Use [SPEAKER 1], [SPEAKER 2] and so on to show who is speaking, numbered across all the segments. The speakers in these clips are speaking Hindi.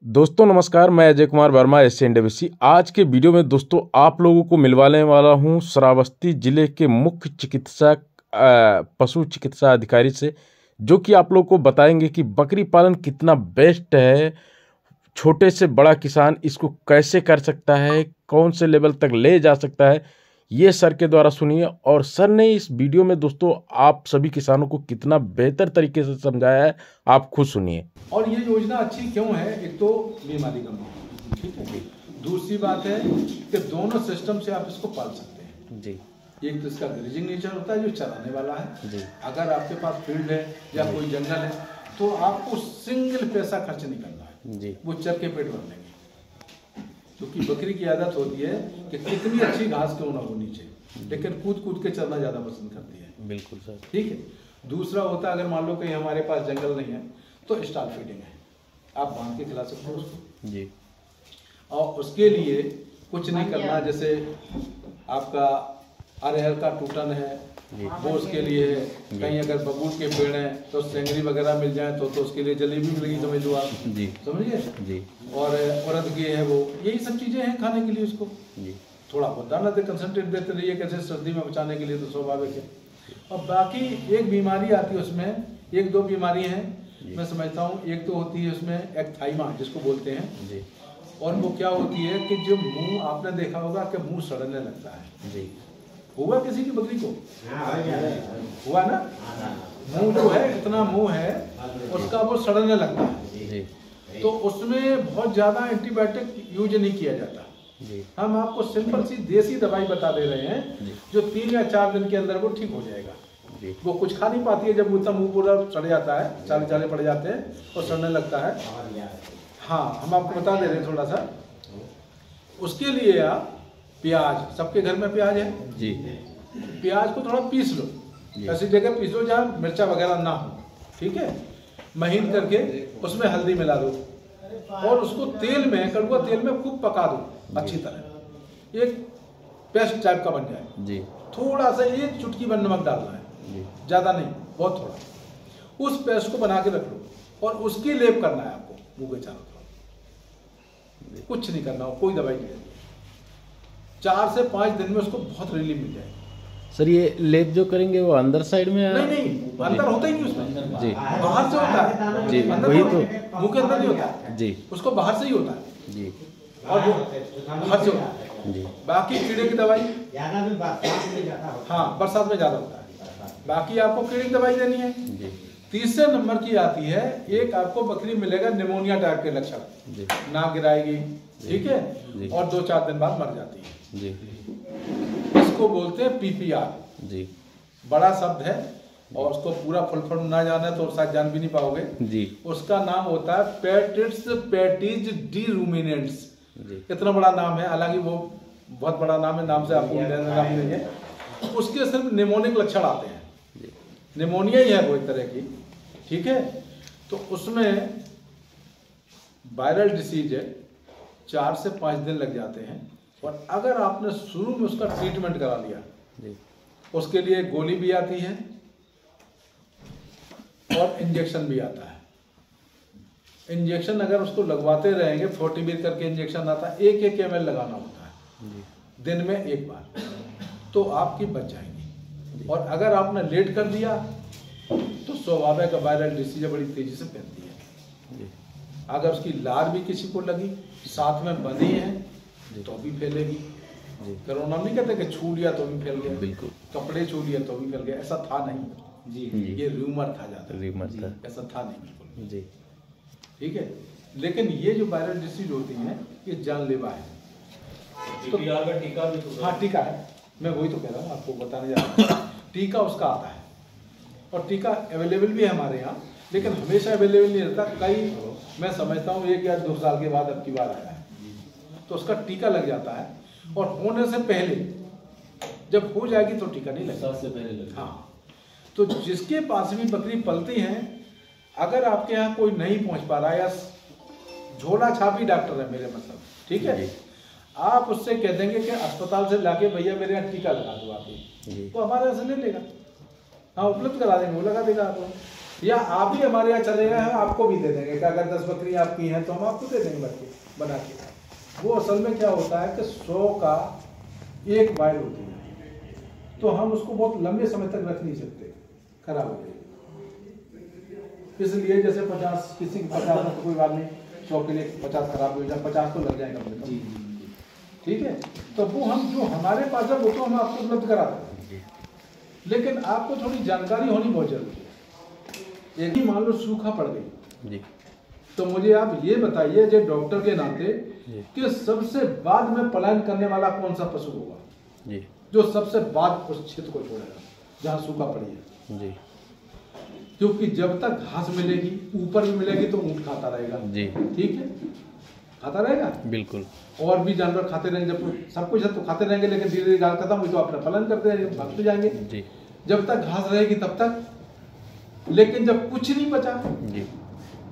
[SPEAKER 1] दोस्तों नमस्कार, मैं अजय कुमार वर्मा SNWC। आज के वीडियो में दोस्तों आप लोगों को मिलवाने वाला हूं श्रावस्ती जिले के मुख्य चिकित्सक पशु चिकित्सा अधिकारी से, जो कि आप लोगों को बताएंगे कि बकरी पालन कितना बेस्ट है। छोटे से बड़ा किसान इसको कैसे कर सकता है, कौन से लेवल तक ले जा सकता है, ये सर के द्वारा सुनिए। और सर ने इस वीडियो में दोस्तों आप सभी किसानों को कितना बेहतर तरीके से समझाया है, आप खुद सुनिए।
[SPEAKER 2] और ये योजना अच्छी क्यों है? एक तो बीमारी कम होगी, ठीक है। दूसरी बात है कि दोनों सिस्टम से आप इसको पाल सकते हैं
[SPEAKER 1] जी।
[SPEAKER 2] एक तो इसका ग्रेजिंग नेचर होता है जो चराने वाला है
[SPEAKER 1] जी।
[SPEAKER 2] अगर आपके पास फील्ड है या कोई जंगल है तो आपको सिंगल पैसा खर्च नहीं करना है जी। वो चर के पेट भर लेंगे, क्योंकि बकरी की आदत होती है कि कितनी अच्छी घास क्यों ना होनी चाहिए, लेकिन कूद कूद के चलना ज्यादा पसंद करती है।
[SPEAKER 1] बिल्कुल सर,
[SPEAKER 2] ठीक है। दूसरा होता है अगर मान लो कहीं हमारे पास जंगल नहीं है तो स्टाल फीडिंग है, आप बांध के खिला सकते हो उसको
[SPEAKER 1] जी।
[SPEAKER 2] और उसके लिए कुछ नहीं करना, जैसे आपका अरहर का टूटन है वो उसके लिए है, कहीं अगर बबूल के पेड़ हैं तो सेंगरी वगैरह मिल जाए तो उसके लिए जलेबी मिलेगी, समझ लो आप जी, समझिए जी। और उड़द की है वो, यही सब चीजें हैं खाने के लिए उसको जी। थोड़ा बहुत दाना दे, कंसंट्रेट देते रहिए कैसे सर्दी में बचाने के लिए, तो स्वाभाविक है। और बाकी एक बीमारी आती है उसमें, एक दो बीमारी हैं मैं समझता हूँ। एक तो होती है उसमें एक्थाइमा जिसको बोलते हैं जी। और वो क्या होती है कि जो मुंह आपने देखा होगा कि मुंह सड़ने लगता है जी। हुआ किसी की बकरी को? हुआ ना? मुंह जो है इतना मुंह है उसका वो सड़ने लगता है जी। तो उसमें बहुत ज्यादा एंटीबायोटिक यूज नहीं किया जाता जी। हम आपको सिंपल सी देसी दवाई बता दे रहे हैं जो 3 या 4 दिन के अंदर वो ठीक हो जाएगा जी। वो कुछ खा नहीं पाती है, जब उतना मुंह पूरा सड़ जाता है, चाले चाले पड़ जाते हैं और सड़ने लगता है। हाँ, हम आपको बता दे रहे हैं थोड़ा सा। उसके लिए आप प्याज, सबके घर में प्याज है जी। प्याज को थोड़ा पीस लो, ऐसी जगह पीस लो जहाँ मिर्चा वगैरह ना हो, ठीक है। महीन करके उसमें हल्दी मिला दो और उसको तेल में, कड़वा तेल में खूब पका दो अच्छी तरह, एक पेस्ट टाइप का बन जाए जी। थोड़ा सा एक चुटकी भर नमक डालना है, ज्यादा नहीं, बहुत थोड़ा। उस पेस्ट को बना के रख लो और उसकी लेप करना है आपको मुंह के चारों तरफ, कुछ नहीं करना हो, कोई दवाई नहीं। 4 से 5 दिन में उसको बहुत रिलीफ मिल जाएगी।
[SPEAKER 1] सर ये लेप जो करेंगे वो अंदर साइड में?
[SPEAKER 2] नहीं, अंदर होता ही नहीं उसमें
[SPEAKER 1] जी,
[SPEAKER 2] बाहर से होता है
[SPEAKER 1] जी। वही तो
[SPEAKER 2] मुंह के अंदर नहीं होता जी, उसको बाहर से ही होता है जी। और वो बाहर से होता है जी। बाकी कीड़े की दवाई हाँ बरसात में ज्यादा होता है। बाकी आपको कीड़े की दवाई देनी है जी। तीसरे नंबर की आती है, एक आपको बकरी मिलेगा निमोनिया टाइप के लक्षण, नाक गिराएगी, ठीक है, और 2-4 दिन बाद मर जाती है जी। इसको बोलते हैं PPR जी। बड़ा शब्द है और उसको पूरा फुल फॉर्म ना जाने तो शायद जान भी नहीं पाओगे जी। उसका नाम होता है पेटिस पेटिज डी रूमिनेंट्स। इतना बड़ा नाम है, हालांकि वो बहुत बड़ा नाम है, नाम से आपको नाम नहीं है। उसके सिर्फ निमोनिक लक्षण आते हैं, निमोनिया ही है वो एक तरह की, ठीक है। तो उसमें वायरल डिसीज है, 4 से 5 दिन लग जाते हैं। और अगर आपने शुरू में उसका ट्रीटमेंट करा लिया जी। उसके लिए गोली भी आती है और इंजेक्शन भी आता है। इंजेक्शन अगर उसको लगवाते रहेंगे, 40 करके इंजेक्शन आता है, 1-1 ml लगाना होता है जी। दिन में 1 बार, तो आपकी बच जाएगी। और अगर आपने लेट कर दिया तो स्वाभाविक वायरल डिसीज बड़ी तेजी से फैलती है जी। अगर उसकी लार भी किसी को लगी, साथ में बंधी है तो भी फैलेगी जी। कोरोना नहीं कहते कि छू लिया तो भी फैल गया, बिल्कुल, कपड़े छू लिया तो भी फैल गया, ऐसा था नहीं जी। ये र्यूमर था, ज्यादा र्यूमर था, ऐसा था नहीं बिल्कुल जी, ठीक है। लेकिन ये जो वायरल डिसीज होती हैं ये जानलेवा है। तो का टीका भी तो, हाँ टीका है, मैं वही तो कह रहा हूँ आपको बताने जा रहा हूँ। टीका उसका आता है और टीका अवेलेबल भी है हमारे यहाँ, लेकिन हमेशा अवेलेबल नहीं रहता। कई मैं समझता हूँ 1 या 2 साल के बाद अब की बार आया है तो उसका टीका लग जाता है। और होने से पहले, जब हो जाएगी तो टीका नहीं लगेगा, सबसे पहले हाँ। तो जिसके पास भी बकरी पलती हैं, अगर आपके यहाँ कोई नहीं पहुंच पा रहा या झोला छापी डॉक्टर है मेरे मतलब, ठीक है, आप उससे कह देंगे कि अस्पताल से लाके भैया मेरे यहाँ टीका लगा दो आप, तो हमारे यहाँ से ले लेगा, हाँ उपलब्ध करा देंगे, वो लगा देगा आपको। या आप भी हमारे यहाँ चले गए हैं, आपको भी दे देंगे कि अगर 10 बकरियाँ आपकी हैं तो हम आपको दे देंगे बच्चे बना के। वो असल में क्या होता है कि 100 का एक बाइल होती है, तो हम उसको बहुत लंबे समय तक रख नहीं सकते, खराब हो जाएगी। इसलिए जैसे 50 किसी की 50 में तो कोई बात नहीं, 100 के लिए 50 खराब हो जाए, 50 तो लग जाएगा अपने जी। ठीक है, तो वो हम जो हमारे पास है वो तो हम आपको उपलब्ध करा दें, लेकिन आपको थोड़ी जानकारी होनी बहुत जरूरी है। एक ही मान लो सूखा पड़ गई जी, तो मुझे आप ये बताइए जो डॉक्टर के नाते कि सबसे बाद में पलायन करने वाला कौन सा पशु होगा जी, जो सबसे बाद उस क्षेत्र को छोड़ेगा जहाँ सूखा पड़ी है जी। क्योंकि जब तक घास मिलेगी, ऊपर भी मिलेगी, तो ऊँट खाता रहेगा जी। ठीक है, खाता रहेगा बिल्कुल, और भी जानवर खाते रहेंगे, जब सब कुछ है तो खाते रहेंगे, लेकिन धीरे धीरे घास खत्म हुई तो अपना पालन करते रहेंगे, भागते जाएंगे जी। जब तक घास रहेगी तब तक, लेकिन जब कुछ नहीं बचा जी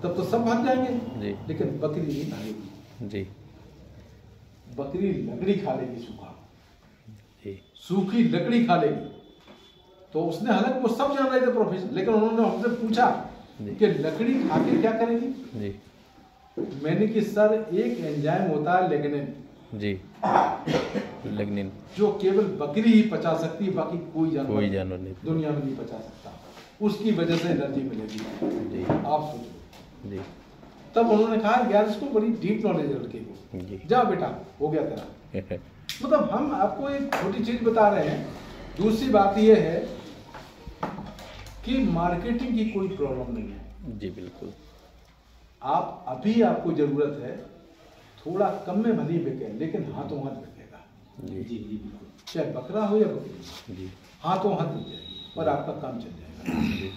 [SPEAKER 2] तब तो सब भाग जाएंगे जी। लेकिन बकरी नहीं भागेगी जी, बकरी लकड़ी खा लेगी, सूखा जी, सूखी लकड़ी खा लेगी। तो उसने, हालांकि वो सब जान रहे थे प्रोफेशन, लेकिन उन्होंने हमसे पूछा कि लकड़ी खा के क्या करेगी जी। मैंने कि सर एक एंजाइम होता है लिग्निन जी, लिग्निन, जो केवल बकरी ही पचा सकती है, बाकी कोई जानवर नहीं दुनिया में नहीं पचा सकता, उसकी वजह से एनर्जी मिलेगी जी। आप सोचो जी। तब उन्होंने कहा यार इसको बड़ी डीप नॉलेज है लड़के को, जा बेटा हो गया तेरा। मतलब हम आपको एक छोटी चीज बता रहे हैं। दूसरी बात यह है कि मार्केटिंग की कोई प्रॉब्लम नहीं है जी, बिल्कुल। आप अभी आपको जरूरत है थोड़ा कम में भली बिके, लेकिन हाथों हाथ बिकेगा जी जी बिल्कुल, चाहे बकरा हो या बकरी जी, हाथों हाथ बिक जाएगी और आपका काम चल जाएगा जी।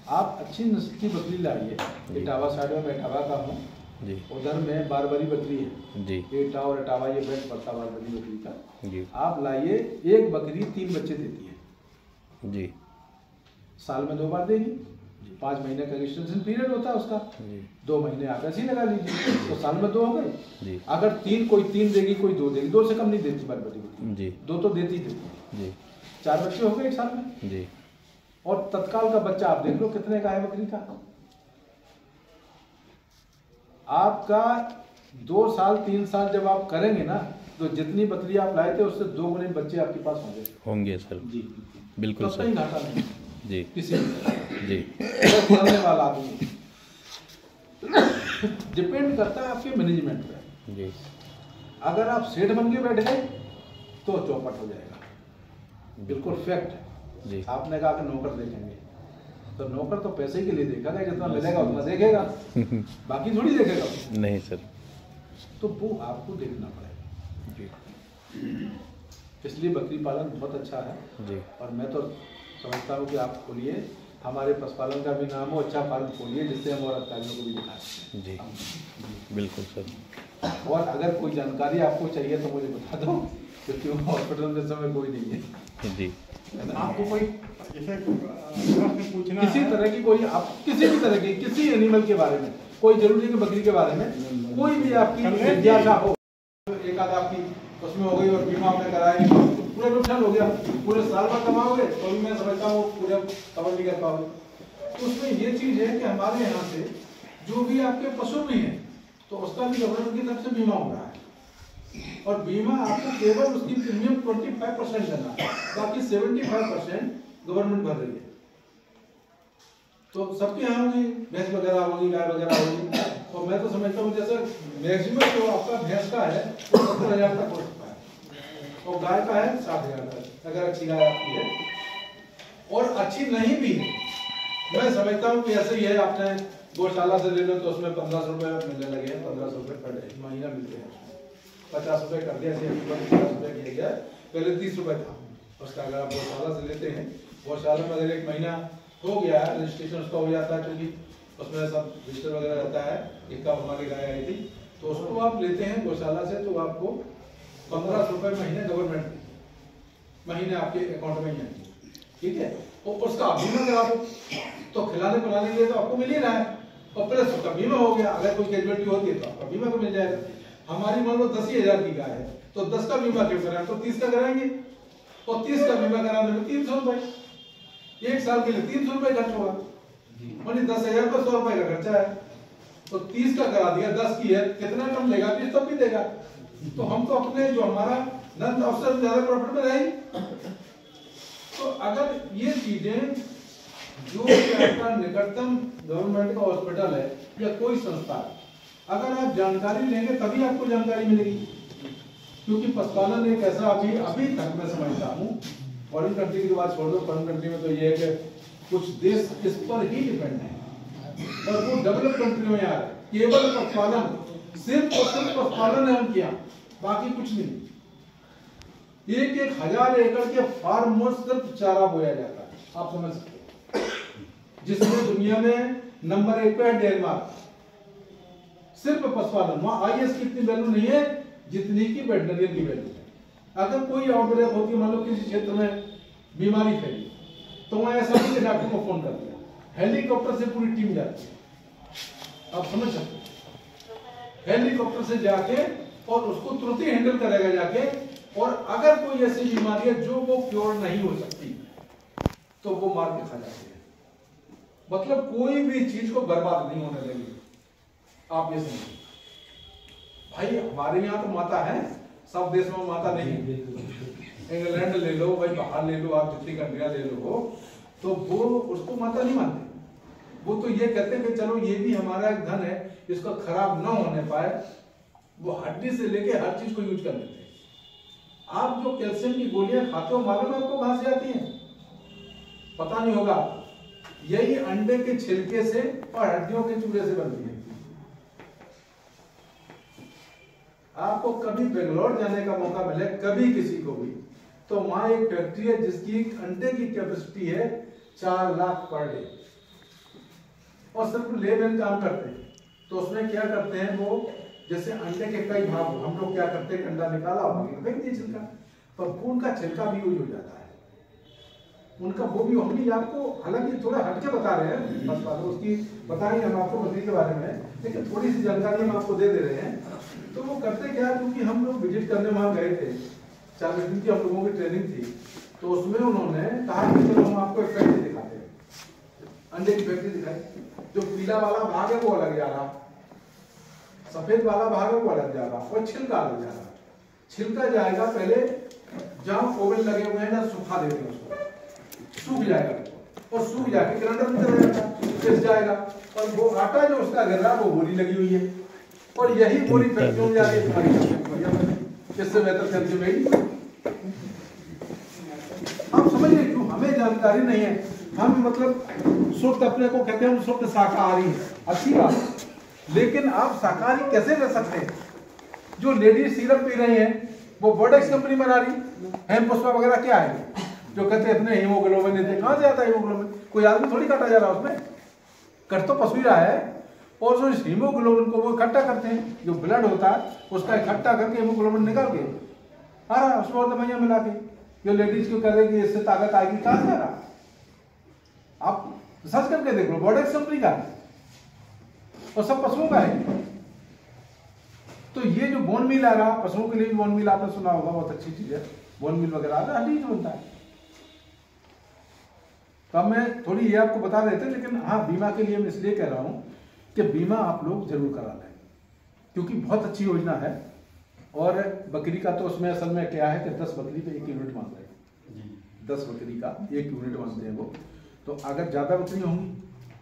[SPEAKER 2] आप अच्छी नस्ल की बकरी लाइए, इटावा साइड में इटावा का हूँ जी, उधर में बारबरी बकरी है जी, एटा और इटावा ये ब्रेड पड़ता बारबरी बकरी का जी। आप लाइए, एक बकरी 3 बच्चे देती है जी, साल में 2 बार देगी, 5 महीने का रजिस्ट्रेशन पीरियड होता है उसका, 2 महीने आप ऐसे ही लगा लीजिए, तो साल में 2 हो गए। अगर 3 कोई 3 देगी, कोई 2 देगी, 2 से कम नहीं देती बारबरी जी, 2 तो देती जी। 4 बच्चे हो गए एक साल में जी। और तत्काल का बच्चा आप देख लो कितने का है बकरी का, आपका 2 साल 3 साल जब आप करेंगे ना, तो जितनी बकरी आप लाए थे उससे 2 गुने बच्चे आपके पास होंगे सर जी, बिल्कुल सर, कहीं घाटा नहीं जी, किसी जी। करने वाला आदमी डिपेंड करता है आपके मैनेजमेंट पे जी। अगर आप सेठ बन के बैठ गए तो चौपट हो जाएगा, बिल्कुल फैक्ट है जी। आपने कहा कि नौकर देखेंगे, तो नौकर तो पैसे के लिए देखेगा, जितना मिलेगा उतना देखेगा, बाकी थोड़ी देखेगा नहीं सर, तो वो आपको देखना पड़ेगा जी। इसलिए बकरी पालन बहुत अच्छा है जी, और मैं तो समझता हूँ कि आप खोलिए, हमारे पशुपालन का भी नाम हो, अच्छा फार्म खोलिए, जिससे हम और अधिकारियों को भी दिखा सकते हैं जी। बिल्कुल सर, और अगर कोई जानकारी आपको चाहिए तो मुझे बता दो, क्योंकि हॉस्पिटल में समय कोई नहीं है जी। आपको कोई जैसे पूछना किसी तरह की कोई, आप किसी भी तरह की किसी एनिमल के बारे में, कोई जरूरी है कि बकरी के बारे में कोई भी आपकी जिज्ञासा हो, एक आध आपकी उसमें हो गई और बीमा आपने कराया, पूरा नुकसान हो गया, पूरे साल भर कमाओगे तो भी मैं समझता हूँ पूरा कवर नहीं कर पाओगे। तो उसमें ये चीज है कि हमारे यहाँ से जो भी आपके पशु भी हैं, तो उसका भी गवर्नमेंट की तरफ से बीमा हो रहा है, और बीमा आपको केवल उसकी प्रीमियम 25% देना है, बाकी 75% गवर्नमेंट भर रही है। तो सबके यहाँ होगी, भैंस वगैरह होगी, गाय वगैरह होगी, तो मैं तो समझता हूँ जैसे मैक्सिमम जो आपका भैंस का है वो 70,000 तक हो सकता है, और गाय का है 60,000 तक, अगर अच्छी गाय आपकी है। और अच्छी नहीं भी है, मैं समझता हूँ कि ऐसे ही है, आपने गौशाला से ले लो तो उसमें 1500 रुपये मिलने लगे हैं, 1500 रुपये पर महीना मिलते हैं, 50 रुपये कर दिया, 50 रुपये किया गया, पहले 30 रुपये था उसका। अगर आप गौशाला से लेते हैं, गौशाला में अगर 1 महीना हो गया है, रजिस्ट्रेशन उसका हो जाता है, क्योंकि उसमें सब रजिस्टर वगैरह रहता है, इक्का हमारी गाय आई थी, तो उसको आप लेते हैं गौशाला से, तो आपको 1500 रुपये महीने गवर्नमेंट महीने आपके अकाउंट में ही आएंगे, ठीक है। और उसका बीमा करा दो, तो खिलाने पिलाने के लिए तो आपको मिल ही रहा है, और प्लस उसका बीमा हो गया, अगर कोई कैजुअलिटी होती है तो आपका बीमा को मिल जाएगा। हमारी मान लो 10,000 की गाय है, तो 10 का बीमा क्यों कराएं, तो 30 का कराएंगे, और 30 का बीमा कराने में 300 रुपये, 1 साल के लिए 300 रुपये खर्च होगा, बोली 10,000 का 100 रुपए का खर्चा है, तो 30 का करा दिया, 10 की है, कितना कम देगा, 20 तब भी देगा। तो हम तो अपने जो हमारा नंद अफसर ज्यादा प्रॉफिट में रहेगी। तो अगर ये चीजें जो आपका निकटतम गवर्नमेंट का हॉस्पिटल है या कोई संस्था, अगर आप जानकारी लेंगे तभी आपको जानकारी मिलेगी। क्योंकि पशुपालन एक ऐसा अभी तक मैं समझता हूँ, फॉरेन कंट्री की बात छोड़ दो, फॉरेन कंट्री में तो ये है कि कुछ देश इस पर ही डिपेंड है और वो डेवलप कंट्री में आ रहे, केवल पशुपालन, सिर्फ और सिर्फ पशुपालन है उनके यहाँ, बाकी कुछ नहीं। 1,000 एकड़ के फार्म में सिर्फ चारा बोया जाता है, आप समझ सकते हैं, जिसमें दुनिया में नंबर 1 पे है डेनमार्क। सिर्फ पशुपालन, वहां आईएएस की इतनी वैल्यू नहीं है जितनी की वेटरनरियन की वैल्यू है। अगर कोई आउटब्रेक होती है, मान लो किसी क्षेत्र में बीमारी फैली, तो वहां ऐसा नहीं कि डॉक्टर को फोन कर दिया, हेलीकॉप्टर से पूरी टीम जाती है, आप समझ सकते हैं। हेलीकॉप्टर से जाके और उसको तुरंत ही हैंडल करेगा जाके, और अगर कोई ऐसी बीमारी है जो वो क्योर नहीं हो सकती तो वो मार के खा जाती है। मतलब कोई भी चीज को बर्बाद नहीं होने देंगे, आप ये समझिए। भाई हमारे यहाँ तो माता है, सब देश में माता नहीं है। इंग्लैंड ले लो भाई, बाहर ले लो, आप जितनी कंट्रियां ले लो, तो वो उसको माता नहीं मानते। वो तो ये कहते हैं कि चलो ये भी हमारा एक धन है, इसका खराब ना होने पाए, वो हड्डी से लेके हर चीज को यूज कर लेते हैं। आप जो कैल्शियम की गोलियां खाते हो, मालूम है आपको कहां से आती हैं? पता नहीं होगा, यही अंडे के छिलके से और हड्डियों के चूड़े से बनती है। आपको कभी बेंगलोर जाने का मौका मिले, कभी किसी को भी, तो वहां एक फैक्ट्री है जिसकी अंडे की कैपेसिटी है 4 लाख पर डे, और सिर्फ लेमैन काम करते हैं। तो उसमें क्या करते हैं वो, जैसे अंडे के कई भाग, हम लोग क्या करते हैं, अंडा निकाला और फेंक दिया छिलका, पर वो उनका छिलका भी यूज हो जाता है उनका, वो भी। हम भी आपको हालांकि थोड़ा हटके बता रहे हैं, बस बात उसकी बताएंगे हम आपको बकरी के बारे में, लेकिन थोड़ी सी जानकारी हम आपको दे रहे हैं। तो वो करते क्या, क्योंकि हम लोग विजिट करने वहां गए थे, 40 दिन की हम लोगों की ट्रेनिंग थी, तो उसमें उन्होंने कहा कि चलो हम आपको एक फैक्ट्री दिखाते हैं, अंडे की फैक्ट्री दिखाई। जो पीला वाला भाग है वो अलग जा रहा, सफेद वाला भाग है वो अलग जा रहा, और छिलका अलग जा रहा। छिलका जाएगा पहले जहां ओवन लगे हुए हैं ना, सुखा देते हैं उसको, सूख जाएगा, और सूख जाके ग्राइंडर में चला जाएगा, पिस जाएगा, और वो आटा जो उसका गिर रहा है वो बोरी लगी हुई है, और यही बोरी फैक्ट्री में जाके तुम्हारी इससे बेहतर करके भाई आप समझिए। क्यों हमें जानकारी नहीं है, हम मतलब शुद्ध अपने को कहते हैं हम शुद्ध शाकाहारी हैं, अच्छी बात, लेकिन आप शाकाहारी कैसे रह सकते हैं? जो लेडीज सिरप पी रही हैं वो बोडेक्स कंपनी बना रही, हेमपुष्पा वगैरह क्या है, जो कहते हैं इतने हीमोग्लोबिन देते, कहां से आता है हीमोग्लोबिन? कोई आदमी थोड़ी काटा जा रहा है उसमें, कट तो पशु ही रहा है, और जो इस हीमोग्लोबिन को वो इकट्ठा करते हैं, जो ब्लड होता है उसका इकट्ठा करके हीमोग्लोबिन निकाल के आ रहा है उसमें और दवाइयां मिला के, जो लेडीज को कह रहे कि इससे ताकत आएगी, कहां से आ रहा? आप सर्च करके देख लो, बोडेक्स कंपनी का है और सब पशुओं का है। तो ये जो बोन मिल आ रहा, पशुओं के लिए भी बोन मिल आपने सुना होगा, बहुत अच्छी चीज है, बोन मिल वगैरह आ रहा, हड्डी जो बनता है। तो अब मैं थोड़ी ये आपको बता रहे थे, लेकिन हाँ बीमा के लिए मैं इसलिए कह रहा हूँ कि बीमा आप लोग जरूर करा लें, क्योंकि बहुत अच्छी योजना है। और बकरी का तो उसमें असल में क्या है कि 10 बकरी पे 1 यूनिट मांग रहे हैं, 10 बकरी का 1 यूनिट मांगते हैं वो। तो अगर ज़्यादा बकरी होंगी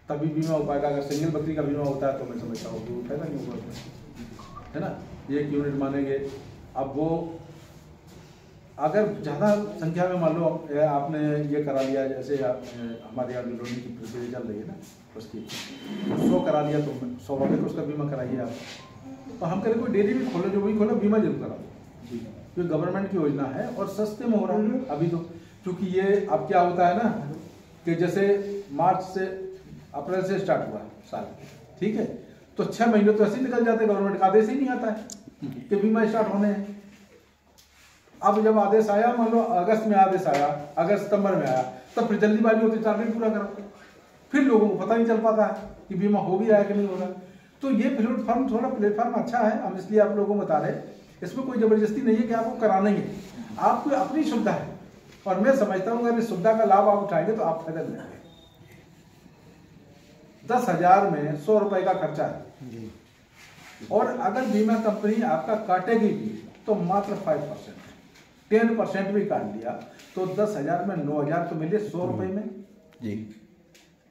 [SPEAKER 2] तभी बीमा हो पाएगा, अगर सिंगल बकरी का बीमा होता है तो मैं समझता हूँ कि फायदा नहीं होगा, है ना, 1 यूनिट मानेंगे। अब वो अगर ज़्यादा संख्या में मान लो आपने ये करा लिया, जैसे हमारे यहाँ लोनी की प्रोसीजर चल रही है ना, उसकी 100 करा लिया तो स्वाभाविक उसका बीमा कराइए आप। तो हम करें कोई डेयरी भी खोलो, जो भी खोलो बीमा जरूर करा दो, क्योंकि गवर्नमेंट की योजना है और सस्ते में हो रहा है अभी तो। क्योंकि ये अब क्या होता है ना कि जैसे मार्च से अप्रैल से स्टार्ट हुआ साल, ठीक है, तो 6 महीने तो ऐसे ही निकल जाते, गवर्नमेंट का आदेश ही नहीं आता है कि बीमा स्टार्ट होने हैं। अब जब आदेश आया, मान लो अगस्त में आदेश आया, अगस्त सितंबर में आया, तब फिर जल्दीबाजी होती, टारगेट पूरा करो, फिर लोगों को पता नहीं चल पाता है कि बीमा हो भी रहा है कि नहीं हो रहा। तो ये प्लेटफॉर्म थोड़ा प्लेटफॉर्म अच्छा है, हम इसलिए आप लोगों को बता रहे हैं। इसमें कोई जबरदस्ती नहीं है कि आपको कराना ही है, आपको अपनी सुविधा है, और मैं समझता हूँ अगर इस सुविधा का लाभ आप उठाएंगे तो आप फायदा लेंगे। 10,000 में 100 रुपए का खर्चा है, और अगर बीमा कंपनी आपका काटेगी भी तो मात्र 5%, 10% भी काट लिया तो 10,000 में 9,000 तो मिले 100 रुपए में
[SPEAKER 1] जी।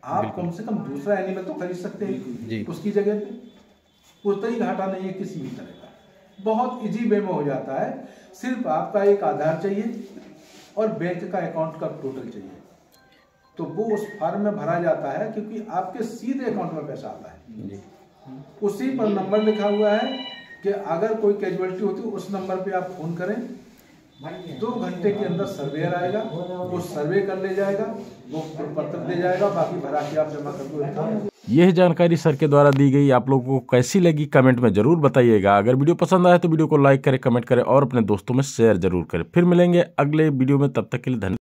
[SPEAKER 2] आप कम से कम दूसरा एनिमल तो खरीद सकते हैं उसकी जगह पे, कोई घाटा नहीं है किसी भी तरह का, बहुत इजी वे में हो जाता है। सिर्फ आपका एक आधार चाहिए और बैंक का अकाउंट का टोटल चाहिए, तो वो उस फॉर्म में भरा जाता है, क्योंकि आपके सीधे अकाउंट में पैसा आता है। उसी पर नंबर लिखा हुआ है कि अगर कोई कैजुअलिटी होती है उस नंबर पे आप फोन करें, 2 घंटे के अंदर सर्वेयर आएगा, वो सर्वे कर ले जाएगा, वो पत्र दे जाएगा, बाकी भरा के आप जमा कर दो।
[SPEAKER 1] यह जानकारी सर के द्वारा दी गई आप लोगों को कैसी लगी कमेंट में जरूर बताइएगा। अगर वीडियो पसंद आए तो वीडियो को लाइक करें, कमेंट करें और अपने दोस्तों में शेयर जरूर करें। फिर मिलेंगे अगले वीडियो में, तब तक के लिए धन्यवाद।